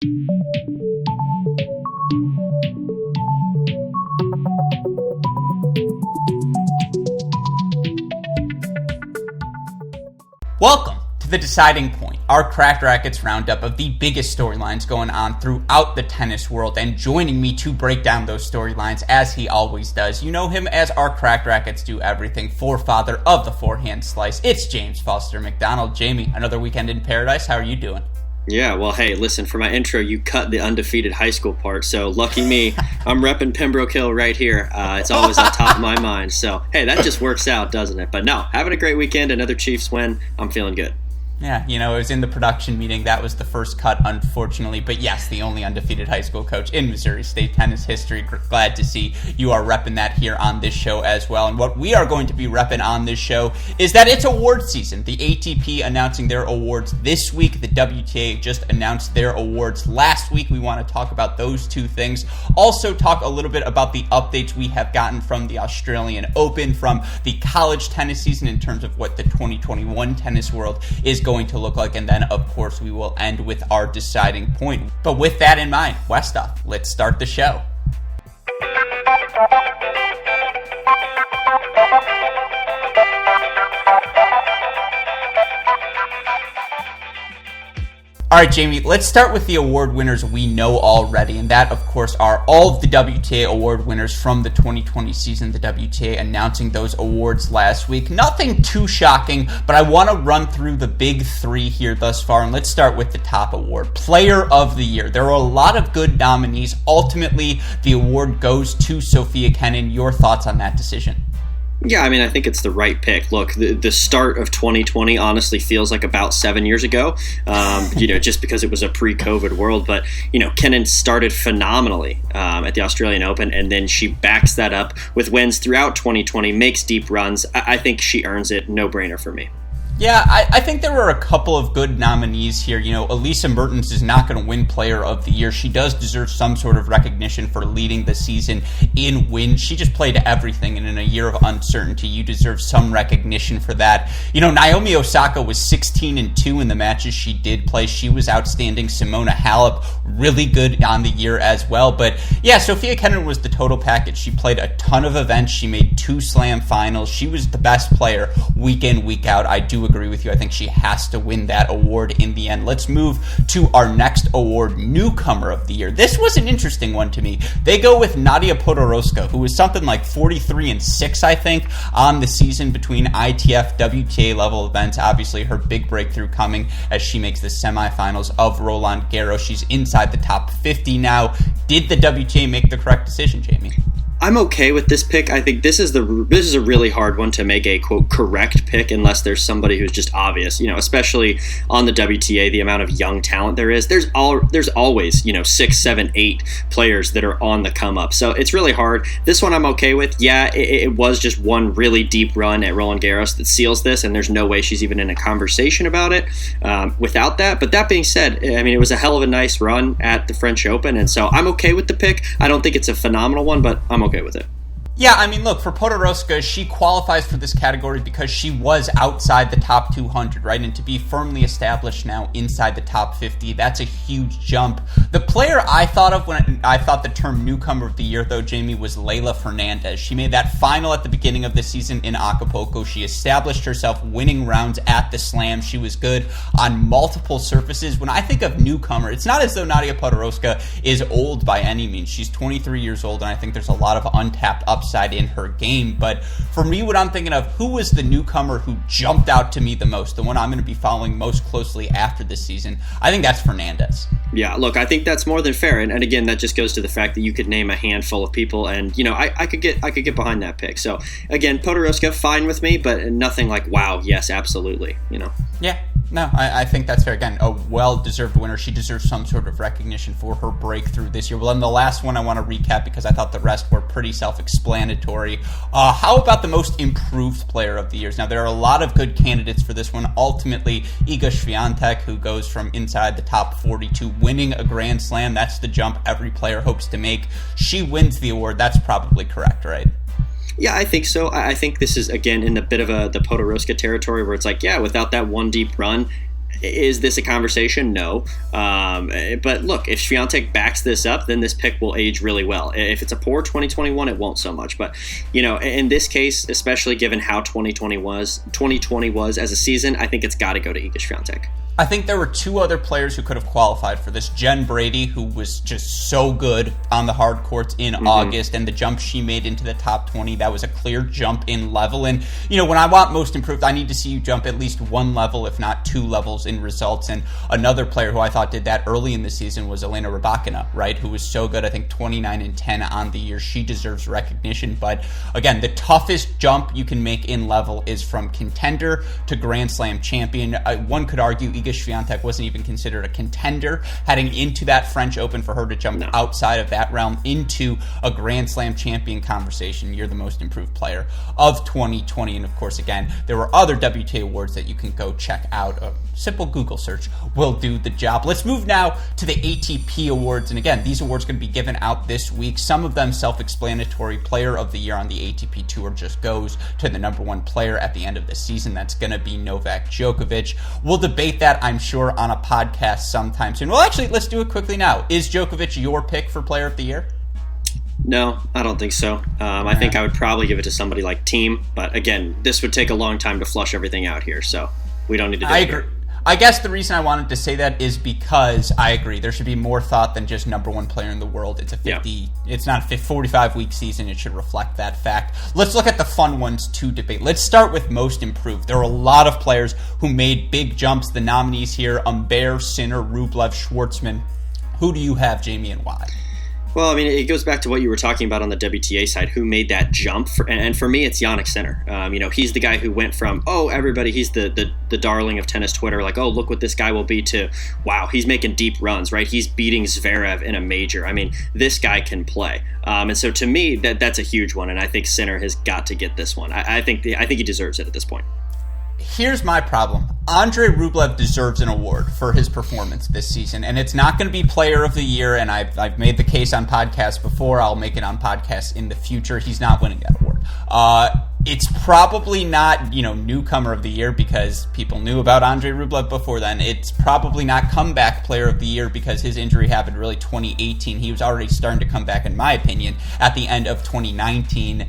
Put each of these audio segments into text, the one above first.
Welcome to The Deciding Point, our Cracked Racquets roundup of the biggest storylines going on throughout the tennis world, and joining me to break down those storylines, as he always does, you know him as our Cracked Racquets Do Everything forefather of the forehand slice. It's James Foster McDonald. Jamie, another weekend in paradise. How are you doing? Yeah, well, hey, listen, for my intro, you cut the undefeated high school part, so lucky me, I'm repping Pembroke Hill right here. It's always on top of my mind, so hey, that just works out, doesn't it? But no, having a great weekend, another Chiefs win, I'm feeling good. Yeah, you know, it was in the production meeting. That was the first cut, unfortunately. But yes, the only undefeated high school coach in Missouri State tennis history. Glad to see you are repping that here on this show as well. And what we are going to be repping on this show is that it's award season. The ATP announcing their awards this week. The WTA just announced their awards last week. We want to talk about those two things. Also talk a little bit about the updates we have gotten from the Australian Open, from the college tennis season in terms of what the 2021 tennis world is going to look like, and then of course we will end with our deciding point. But with that in mind, Westoff, let's start the show. All right, Jamie, let's start with the award winners we know already, and that, of course, are all of the WTA award winners from the 2020 season. The WTA announcing those awards last week. Nothing too shocking, but I want to run through the big three here thus far, and let's start with the top award, Player of the Year. There are a lot of good nominees. Ultimately, the award goes to Sofia Kenin. Your thoughts on that decision? Yeah, I mean, I think it's the right pick. Look, the start of 2020 honestly feels like about 7 years ago, just because it was a pre-COVID world. But, Kenin started phenomenally at the Australian Open, and then she backs that up with wins throughout 2020, makes deep runs. I think she earns it. No-brainer for me. Yeah, I think there were a couple of good nominees here. Elisa Mertens is not going to win Player of the Year. She does deserve some sort of recognition for leading the season in wins. She just played everything, and in a year of uncertainty, you deserve some recognition for that. Naomi Osaka was 16-2 in the matches she did play. She was outstanding. Simona Halep, really good on the year as well. But yeah, Sofia Kenin was the total package. She played a ton of events. She made 2 slam finals. She was the best player week in, week out. I do agree with you. I think she has to win that award in the end. Let's move to our next award, Newcomer of the Year. This was an interesting one to me. They go with Nadia Podoroska, who was something like 43-6, I think, on the season between ITF, WTA level events. Obviously, her big breakthrough coming as she makes the semifinals of Roland Garros. She's inside the top 50 now. Did the WTA make the correct decision, Jamie? I'm okay with this pick. I think this is a really hard one to make a, quote, correct pick unless there's somebody who's just obvious, especially on the WTA, the amount of young talent there is. There's always, 6, 7, 8 players that are on the come up. So it's really hard. This one I'm okay with. Yeah, it was just one really deep run at Roland Garros that seals this, and there's no way she's even in a conversation about it without that. But that being said, I mean, it was a hell of a nice run at the French Open, and so I'm okay with the pick. I don't think it's a phenomenal one, but I'm okay with it. Yeah, I mean, look, for Podoroska, she qualifies for this category because she was outside the top 200, right? And to be firmly established now inside the top 50, that's a huge jump. The player I thought of when I thought the term Newcomer of the Year, though, Jamie, was Leylah Fernandez. She made that final at the beginning of the season in Acapulco. She established herself winning rounds at the Slam. She was good on multiple surfaces. When I think of newcomer, it's not as though Nadia Podoroska is old by any means. She's 23 years old, and I think there's a lot of untapped upside in her game. But for me, what I'm thinking of, who was the newcomer who jumped out to me the most, the one I'm going to be following most closely after this season, I think that's Fernandez. Yeah, look, I think that's more than fair, and again, that just goes to the fact that you could name a handful of people, and I could get behind that pick. So again, Podoroska, fine with me, but nothing like wow, yes, absolutely. Yeah. No, I think that's fair. Again, a well-deserved winner. She deserves some sort of recognition for her breakthrough this year. Well, then the last one I want to recap because I thought the rest were pretty self-explanatory. How about the most improved player of the years? Now, there are a lot of good candidates for this one. Ultimately, Iga Swiatek, who goes from inside the top 40 to winning a Grand Slam. That's the jump every player hopes to make. She wins the award. That's probably correct, right? Yeah, I think so. I think this is, again, in a bit of the Podoroska territory where it's like, yeah, without that one deep run, Is this a conversation? No. But look, if Swiatek backs this up, then this pick will age really well. If it's a poor 2021, it won't so much. But, in this case, especially given how 2020 was as a season, I think it's got to go to Iga Swiatek. I think there were two other players who could have qualified for this. Jen Brady, who was just so good on the hard courts in August, and the jump she made into the top 20, that was a clear jump in level. And, when I want most improved, I need to see you jump at least one level, if not two levels in results. And another player who I thought did that early in the season was Elena Rybakina, right, who was so good, I think 29-10 on the year. She deserves recognition. But again, the toughest jump you can make in level is from contender to Grand Slam champion. One could argue Iga Swiatek wasn't even considered a contender heading into that French Open. For her to jump outside of that realm into a Grand Slam champion conversation, you're the most improved player of 2020. And of course, again, there were other WTA awards that you can go check out. A simple Google search will do the job. Let's move now to the ATP Awards. And again, these awards are going to be given out this week. Some of them self-explanatory. Player of the Year on the ATP Tour just goes to the number one player at the end of the season. That's going to be Novak Djokovic. We'll debate that, I'm sure, on a podcast sometime soon. Well, actually, let's do it quickly now. Is Djokovic your pick for Player of the Year? No, I don't think so. I think I would probably give it to somebody like Team. But again, this would take a long time to flush everything out here, so we don't need to do it. I agree. I guess the reason I wanted to say that is because I agree. There should be more thought than just number one player in the world. It's It's not a 45-week season. It should reflect that fact. Let's look at the fun ones to debate. Let's start with most improved. There are a lot of players who made big jumps. The nominees here: Humbert, Sinner, Rublev, Schwartzman. Who do you have, Jamie, and why? Well, I mean, it goes back to what you were talking about on the WTA side. Who made that jump? And for me, it's Jannik Sinner. He's the guy who went from, everybody, he's the darling of tennis Twitter, like, look what this guy will be, to, wow, he's making deep runs, right? He's beating Zverev in a major. I mean, this guy can play. And so to me, that's a huge one, and I think Sinner has got to get this one. I think he deserves it at this point. Here's my problem. Andrei Rublev deserves an award for his performance this season, and it's not going to be Player of the Year, and I've made the case on podcasts before. I'll make it on podcasts in the future. He's not winning that award. It's probably not, Newcomer of the Year because people knew about Andrei Rublev before then. It's probably not Comeback Player of the Year because his injury happened really 2018. He was already starting to come back, in my opinion, at the end of 2019.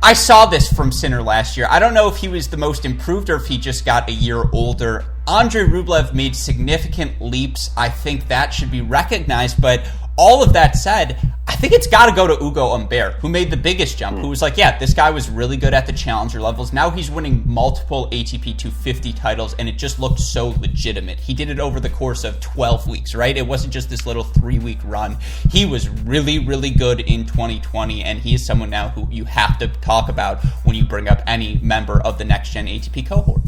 I saw this from Sinner last year. I don't know if he was the most improved or if he just got a year older. Andrei Rublev made significant leaps. I think that should be recognized. But all of that said, I think it's got to go to Ugo Humbert, who made the biggest jump, who was like, this guy was really good at the challenger levels. Now he's winning multiple ATP 250 titles, and it just looked so legitimate. He did it over the course of 12 weeks, right? It wasn't just this little 3-week run. He was really, really good in 2020, and he is someone now who you have to talk about when you bring up any member of the next-gen ATP cohort.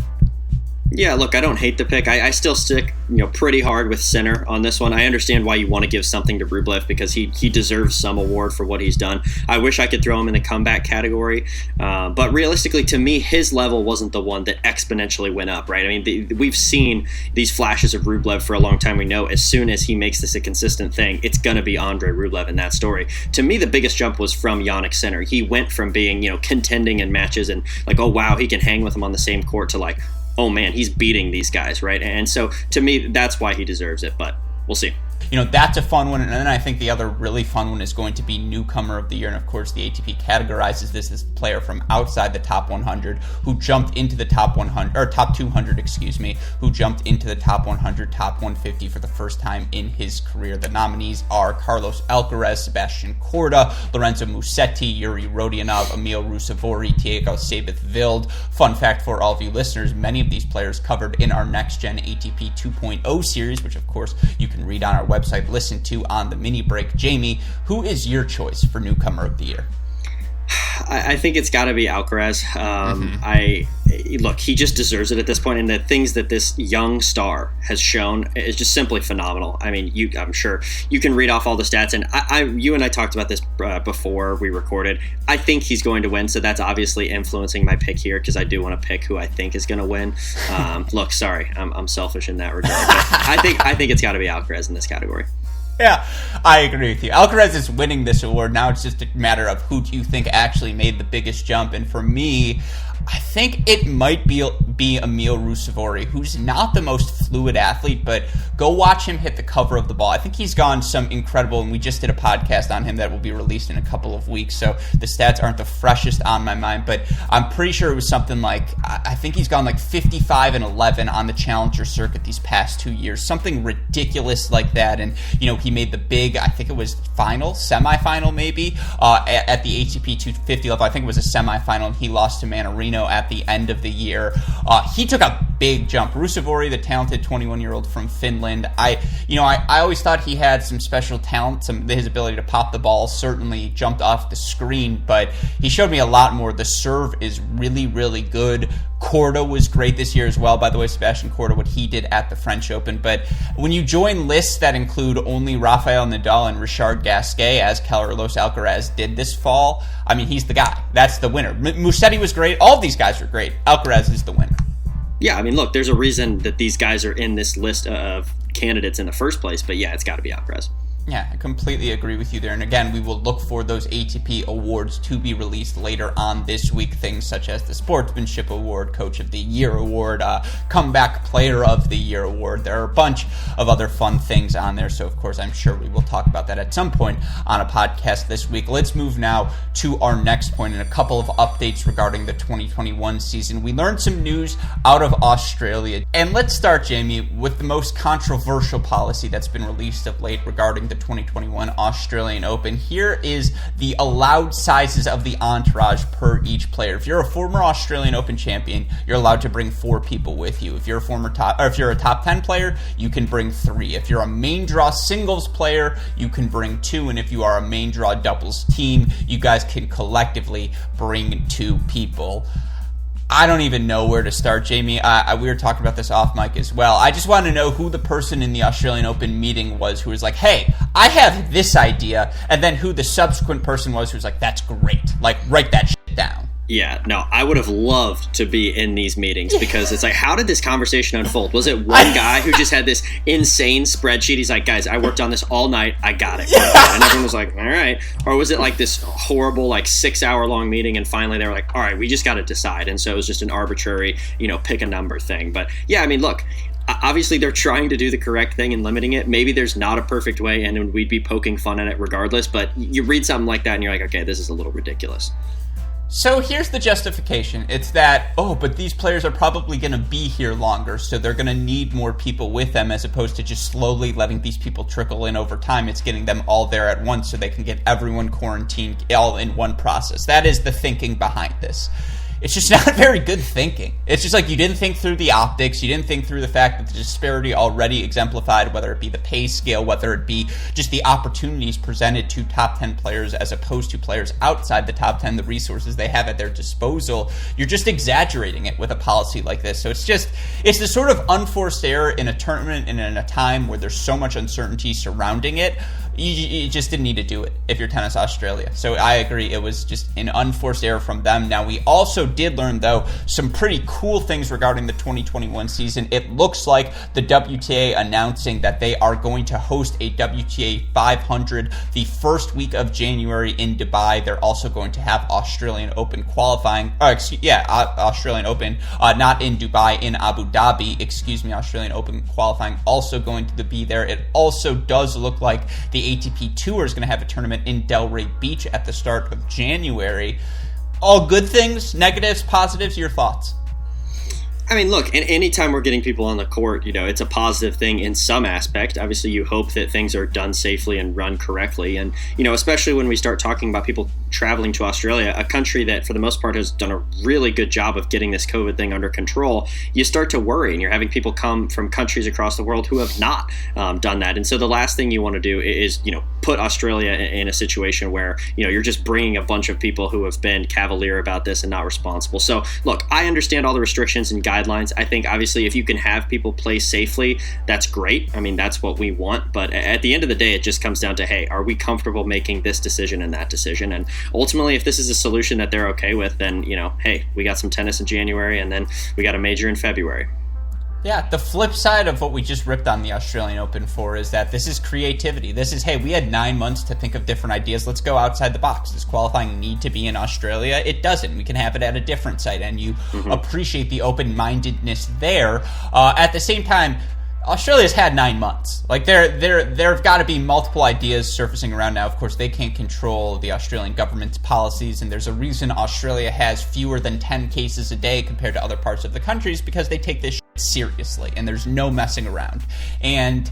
Yeah, look, I don't hate the pick. I still stick, pretty hard with Sinner on this one. I understand why you want to give something to Rublev because he deserves some award for what he's done. I wish I could throw him in the comeback category, but realistically, to me, his level wasn't the one that exponentially went up, right? I mean, we've seen these flashes of Rublev for a long time. We know as soon as he makes this a consistent thing, it's going to be Andrei Rublev in that story. To me, the biggest jump was from Jannik Sinner. He went from being, contending in matches and like, oh, wow, he can hang with him on the same court to like, oh man, he's beating these guys, right? And so to me, that's why he deserves it, but we'll see. That's a fun one. And then I think the other really fun one is going to be Newcomer of the Year. And of course, the ATP categorizes this as a player from outside the top 100 who jumped into the top 100, or top 200, who jumped into the top 100, top 150 for the first time in his career. The nominees are Carlos Alcaraz, Sebastian Korda, Lorenzo Musetti, Yuri Rodionov, Emil Rusevori, Diego Sabith-Wild. Fun fact for all of you listeners, many of these players covered in our Next Gen ATP 2.0 series, which of course you can read on our website, listen to on the mini break. Jamie, who is your choice for Newcomer of the Year? I think it's got to be Alcaraz. Look, he just deserves it at this point, and the things that this young star has shown is just simply phenomenal. I mean, I'm sure you can read off all the stats, and you and I talked about this before we recorded. I think he's going to win, so that's obviously influencing my pick here because I do want to pick who I think is going to win. Look, sorry, I'm selfish in that regard, but I think it's got to be Alcaraz in this category. Yeah, I agree with you. Alcaraz is winning this award. Now it's just a matter of who do you think actually made the biggest jump. And for me, I think it might be would be Emil Rusevori, who's not the most fluid athlete, but go watch him hit the cover of the ball. I think he's gone some incredible, and we just did a podcast on him that will be released in a couple of weeks, so the stats aren't the freshest on my mind, but I'm pretty sure it was something like, I think he's gone like 55-11 on the Challenger circuit these past 2 years, something ridiculous like that. And he made the big, I think it was semifinal maybe, at the ATP 250 level. I think it was a semifinal, and he lost to Manarino at the end of the year. He took a big jump. Rusevori, the talented 21-year-old from Finland, I always thought he had some special talent. His ability to pop the ball certainly jumped off the screen, but he showed me a lot more. The serve is really, really good. Korda was great this year as well, by the way, Sebastian Korda, what he did at the French Open. But when you join lists that include only Rafael Nadal and Richard Gasquet, as Carlos Alcaraz did this fall, I mean, he's the guy. That's the winner. Musetti was great. All of these guys are great. Alcaraz is the winner. Yeah, I mean, look, there's a reason that these guys are in this list of candidates in the first place, but yeah, it's got to be Alcaraz. Yeah, I completely agree with you there. And again, we will look for those ATP awards to be released later on this week. Things such as the Sportsmanship Award, Coach of the Year Award, Comeback Player of the Year Award. There are a bunch of other fun things on there. So, of course, I'm sure we will talk about that at some point on a podcast this week. Let's move now to our next point and a couple of updates regarding the 2021 season. We learned some news out of Australia. And let's start, Jamie, with the most controversial policy that's been released of late regarding the 2021 Australian Open. Here is the allowed sizes of the entourage per each player. If you're a former Australian Open champion, you're allowed to bring 4 people with you. If you're a top 10 player, you can bring 3. If you're a main draw singles player, you can bring 2. And if you are a main draw doubles team, you guys can collectively bring 2 people. I don't even know where to start, Jamie. We were talking about this off mic as well. I just want to know who the person in the Australian Open meeting was who was like, hey, I have this idea, and then who the subsequent person was who was like, that's great. Like, write that shit down. Yeah, no, I would have loved to be in these meetings because it's like, how did this conversation unfold? Was it one guy who just had this insane spreadsheet? He's like, guys, I worked on this all night. I got it. And everyone was like, all right. Or was it like this horrible, 6-hour long meeting? And finally they were like, all right, we just got to decide. And so it was just an arbitrary, pick a number thing. But yeah, I mean, look, obviously they're trying to do the correct thing and limiting it. Maybe there's not a perfect way and we'd be poking fun at it regardless. But you read something like that and you're like, okay, this is a little ridiculous. So here's the justification. It's that, but these players are probably going to be here longer, so they're going to need more people with them as opposed to just slowly letting these people trickle in over time. It's getting them all there at once so they can get everyone quarantined all in one process. That is the thinking behind this. It's just not very good thinking. It's just like you didn't think through the optics. You didn't think through the fact that the disparity already exemplified, whether it be the pay scale, whether it be just the opportunities presented to top 10 players as opposed to players outside the top 10, the resources they have at their disposal. You're just exaggerating it with a policy like this. So it's the sort of unforced error in a tournament and in a time where there's so much uncertainty surrounding it. You just didn't need to do it if you're Tennis Australia. So I agree, it was just an unforced error from them. Now, we also did learn, though, some pretty cool things regarding the 2021 season. It looks like the WTA announcing that they are going to host a WTA 500 the first week of January in Dubai. They're also going to have Australian Open qualifying. Australian Open, not in Dubai, in Abu Dhabi. Australian Open qualifying also going to be there. It also does look like the ATP Tour is going to have a tournament in Delray Beach at the start of January. All good things, negatives, positives, your thoughts? I mean, look, anytime we're getting people on the court, it's a positive thing in some aspect. Obviously, you hope that things are done safely and run correctly. And, especially when we start talking about people traveling to Australia, a country that for the most part has done a really good job of getting this COVID thing under control, you start to worry. And you're having people come from countries across the world who have not done that. And so the last thing you want to do is, put Australia in a situation where, you're just bringing a bunch of people who have been cavalier about this and not responsible. So, look, I understand all the restrictions and guidelines. I think, obviously, if you can have people play safely, that's great. I mean, that's what we want. But at the end of the day, it just comes down to, hey, are we comfortable making this decision and that decision? And ultimately, if this is a solution that they're okay with, then, hey, we got some tennis in January and then we got a major in February. Yeah, the flip side of what we just ripped on the Australian Open for is that this is creativity. This is, hey, we had 9 months to think of different ideas. Let's go outside the box. Does qualifying need to be in Australia? It doesn't. We can have it at a different site, and you appreciate the open-mindedness there. At the same time, Australia's had 9 months. Like there've got to be multiple ideas surfacing around now. Of course, they can't control the Australian government's policies, and there's a reason Australia has fewer than 10 cases a day compared to other parts of the countries, because they take this shit seriously, and there's no messing around. And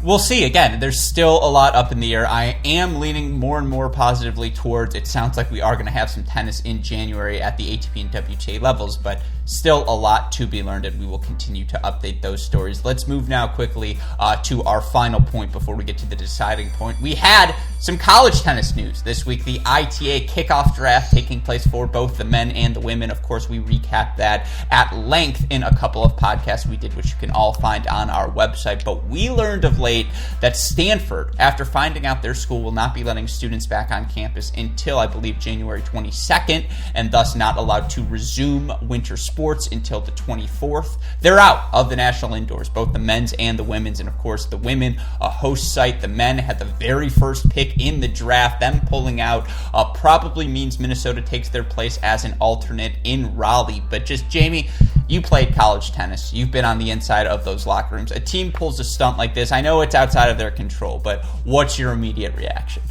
we'll see. Again, there's still a lot up in the air. I am leaning more and more positively towards it sounds like we are going to have some tennis in January at the ATP and WTA levels, but still a lot to be learned, and we will continue to update those stories. Let's move now quickly to our final point before we get to the deciding point. We had some college tennis news this week. The ITA Kickoff Draft taking place for both the men and the women. Of course, we recapped that at length in a couple of podcasts we did, which you can all find on our website. But we learned of late that Stanford, after finding out their school will not be letting students back on campus until, I believe, January 22nd, and thus not allowed to resume winter sports until the 24th. They're out of the national indoors, both the men's and the women's. And of course, the women, a host site. The men had the very first pick in the draft. Them pulling out probably means Minnesota takes their place as an alternate in Raleigh. But just, Jamie, you played college tennis. You've been on the inside of those locker rooms. A team pulls a stunt like this. I know it's outside of their control, but what's your immediate reaction?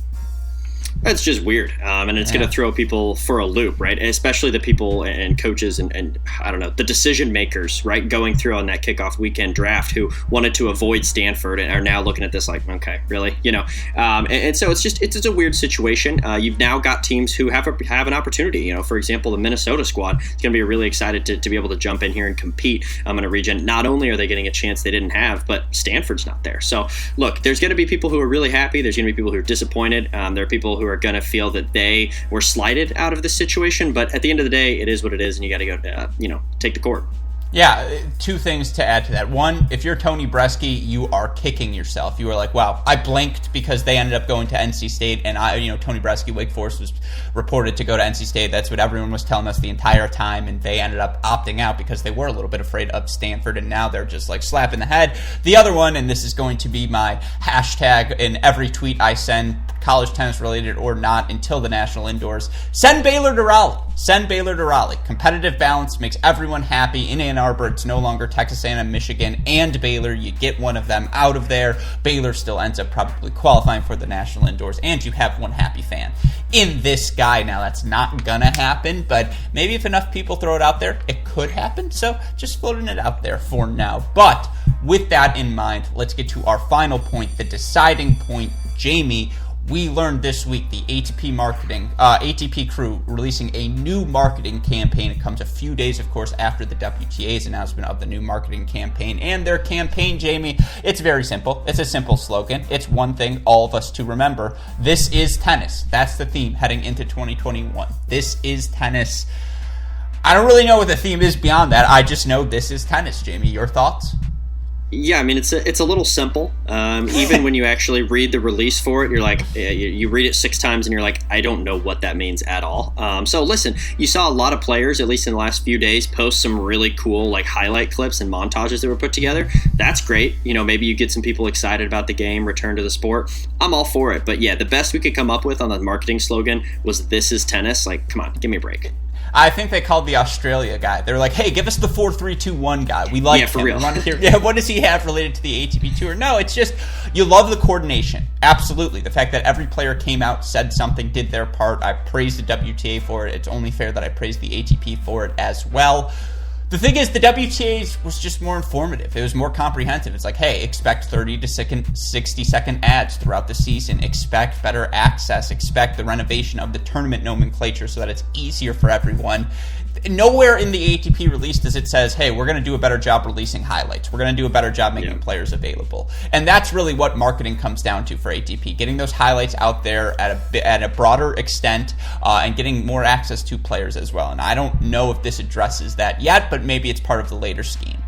That's just weird, and it's going to throw people for a loop, right? Especially the people and coaches and I don't know, the decision makers, right, going through on that kickoff weekend draft who wanted to avoid Stanford and are now looking at this like, okay, really, and so it's a weird situation. You've now got teams who have an opportunity. For example, the Minnesota squad is going to be really excited to be able to jump in here and compete in a region. Not only are they getting a chance they didn't have, but Stanford's not there. So look, there's going to be people who are really happy. There's going to be people who are disappointed. There are people who are going to feel that they were slighted out of this situation, but at the end of the day, it is what it is, and you got to go, take the court. Yeah, two things to add to that. One, if you're Tony Bresky, you are kicking yourself. You are like, wow, I blanked because they ended up going to NC State, and Tony Bresky, Wake Forest, was reported to go to NC State. That's what everyone was telling us the entire time, and they ended up opting out because they were a little bit afraid of Stanford, and now they're just like slap in the head. The other one, and this is going to be my hashtag in every tweet I send, college tennis related or not, until the national indoors, send Baylor to Raleigh. Send Baylor to Raleigh. Competitive balance makes everyone happy. In Ann Arbor, it's no longer Texas A&M, Michigan, and Baylor. You get one of them out of there. Baylor still ends up probably qualifying for the national indoors, and you have one happy fan in this guy. Now, that's not gonna happen, but maybe if enough people throw it out there, it could happen. So just floating it out there for now. But with that in mind, let's get to our final point, the deciding point. Jamie, we learned this week the ATP crew releasing a new marketing campaign. It comes a few days, of course, after the WTA's announcement of the new marketing campaign. And their campaign, Jamie, it's very simple. It's a simple slogan. It's one thing all of us to remember. This is tennis. That's the theme heading into 2021. This is tennis. I don't really know what the theme is beyond that. I just know this is tennis. Jamie, your thoughts? Yeah, I mean, it's a little simple. Even when you actually read the release for it, you're like, you read it 6 times and you're like, I don't know what that means at all. So listen, you saw a lot of players, at least in the last few days, post some really cool like highlight clips and montages that were put together. That's great. Maybe you get some people excited about the game, return to the sport. I'm all for it. But yeah, the best we could come up with on the marketing slogan was "This is tennis." Like, come on, give me a break. I think they called the Australia guy. They're like, hey, give us the 4-3-2-1 guy. We like him. For real. Yeah, what does he have related to the ATP Tour? No, it's just, you love the coordination. Absolutely. The fact that every player came out, said something, did their part. I praised the WTA for it. It's only fair that I praise the ATP for it as well. The thing is, the WTA was just more informative. It was more comprehensive. It's like, hey, expect 30 to 60-second ads throughout the season. Expect better access. Expect the renovation of the tournament nomenclature so that it's easier for everyone. Nowhere in the ATP release does it says, hey, we're going to do a better job releasing highlights. We're going to do a better job making players available. And that's really what marketing comes down to for ATP, getting those highlights out there at a broader extent and getting more access to players as well. And I don't know if this addresses that yet, but maybe it's part of the later scheme.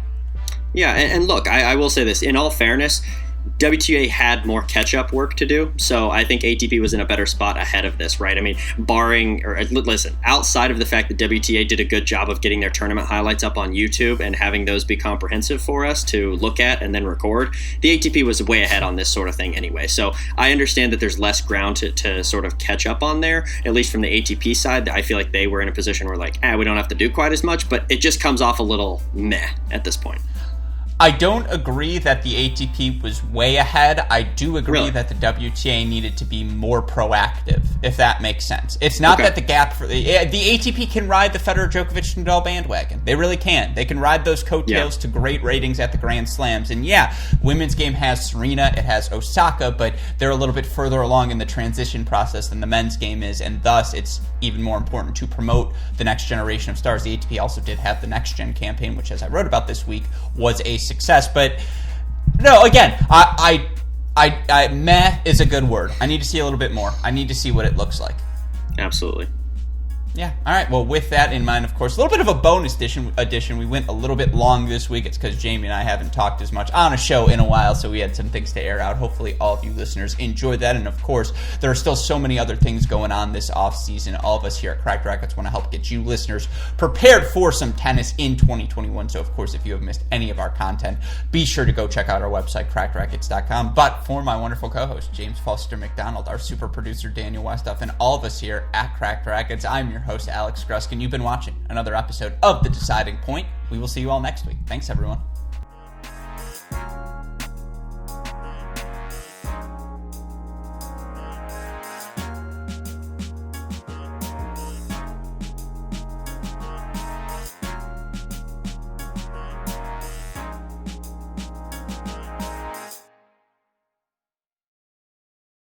Yeah, and look, I will say this. In all fairness, WTA had more catch-up work to do, so I think ATP was in a better spot ahead of this, right? I mean, outside of the fact that WTA did a good job of getting their tournament highlights up on YouTube and having those be comprehensive for us to look at and then record, the ATP was way ahead on this sort of thing anyway. So I understand that there's less ground to sort of catch up on there, at least from the ATP side. I feel like they were in a position where we don't have to do quite as much, but it just comes off a little meh at this point. I don't agree that the ATP was way ahead. I do agree that the WTA needed to be more proactive, if that makes sense. It's not that the gap for the ATP can ride the Federer-Djokovic-Nadal bandwagon. They really can. They can ride those coattails to great ratings at the Grand Slams. And women's game has Serena, it has Osaka, but they're a little bit further along in the transition process than the men's game is, and thus it's even more important to promote the next generation of stars. The ATP also did have the Next Gen campaign, which, as I wrote about this week, was a success. But no, again, meh is a good word. I need to see a little bit more. I need to see what it looks like. Absolutely. Yeah. All right. Well, with that in mind, of course, a little bit of a bonus edition. We went a little bit long this week. It's because Jamie and I haven't talked as much on a show in a while, so we had some things to air out. Hopefully all of you listeners enjoyed that. And, of course, there are still so many other things going on this offseason. All of us here at Cracked Racquets want to help get you listeners prepared for some tennis in 2021. So, of course, if you have missed any of our content, be sure to go check out our website, crackedrackets.com. But for my wonderful co-host, James Foster McDonald, our super producer, Daniel Westoff, and all of us here at Cracked Racquets, I'm your host, Alex Gruskin. You've been watching another episode of The Deciding Point. We will see you all next week. Thanks, everyone.